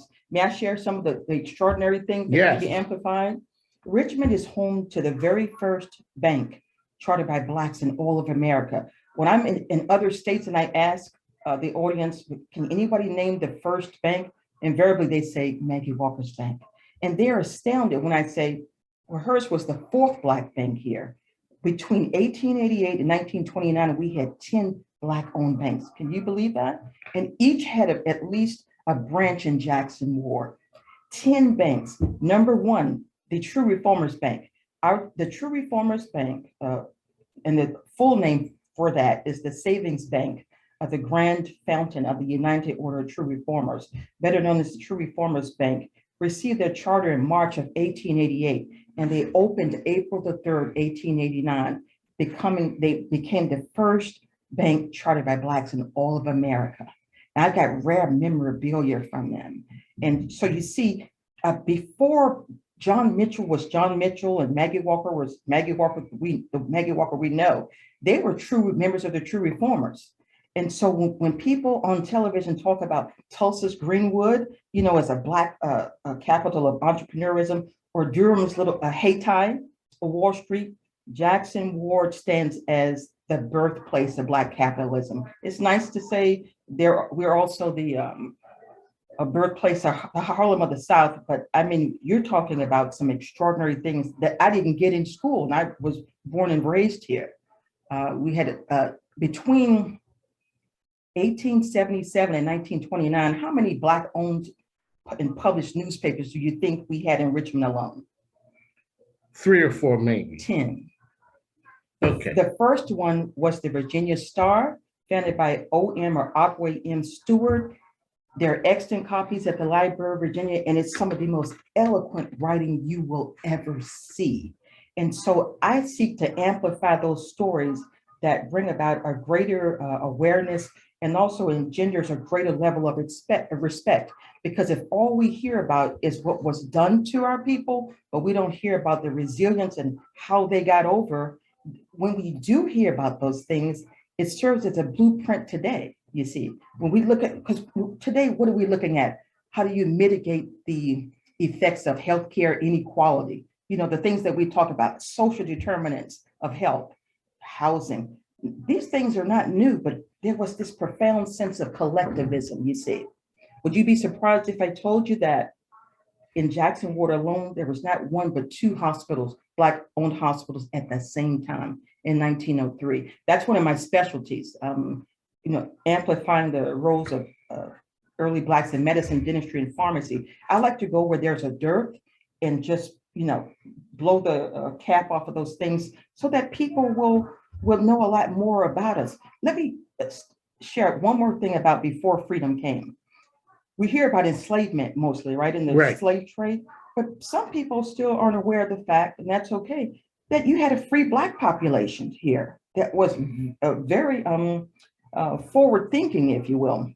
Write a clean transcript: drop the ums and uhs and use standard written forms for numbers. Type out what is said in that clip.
things. May I share some of the extraordinary things that Yes. can be amplified? Richmond is home to the very first bank chartered by Blacks in all of America. When I'm in other states and I ask the audience, can anybody name the first bank? Invariably, they say Maggie Walker's Bank. And they're astounded when I say, well, hers was the fourth Black bank here. Between 1888 and 1929, we had 10 Black-owned banks. Can you believe that? And each had at least a branch in Jackson Ward. 10 banks. Number one, the True Reformers Bank. The True Reformers Bank, and the full name for that is the Savings Bank of the Grand Fountain of the United Order of True Reformers, better known as the True Reformers Bank, received their charter in March of 1888, and they opened April the 3rd, 1889, they became the first bank chartered by Blacks in all of America. And I got rare memorabilia from them. And so you see, before John Mitchell was John Mitchell and Maggie Walker was Maggie Walker, the Maggie Walker we know, they were true members of the True Reformers. And so when people on television talk about Tulsa's Greenwood, as a Black capital of entrepreneurism, or Durham's little Hayti or Wall Street, Jackson Ward stands as the birthplace of Black capitalism. It's nice to say we're also a birthplace of the Harlem of the South, but I mean, you're talking about some extraordinary things that I didn't get in school, and I was born and raised here. We had between 1877 and 1929, how many Black-owned and published newspapers do you think we had in Richmond alone? 3 or 4, maybe. 10. Okay. The first one was the Virginia Star, founded by O.M. or Otway M. Stewart. There are extant copies at the Library of Virginia, and it's some of the most eloquent writing you will ever see. And so I seek to amplify those stories that bring about a greater awareness and also engenders a greater level of respect. Because if all we hear about is what was done to our people, but we don't hear about the resilience and how they got over, when we do hear about those things, it serves as a blueprint today, you see. When we look at, because today, what are we looking at? How do you mitigate the effects of healthcare inequality? The things that we talk about, social determinants of health, housing. These things are not new, but there was this profound sense of collectivism, you see. Would you be surprised if I told you that in Jackson Ward alone, there was not one but 2 hospitals, Black-owned hospitals at the same time in 1903? That's one of my specialties, amplifying the roles of early Blacks in medicine, dentistry, and pharmacy. I like to go where there's a dearth and just, blow the cap off of those things so that people will know a lot more about us. Let me share one more thing about before freedom came. We hear about enslavement mostly, right, in the slave trade, but some people still aren't aware of the fact, and that's okay, that you had a free Black population here that was very forward thinking, if you will.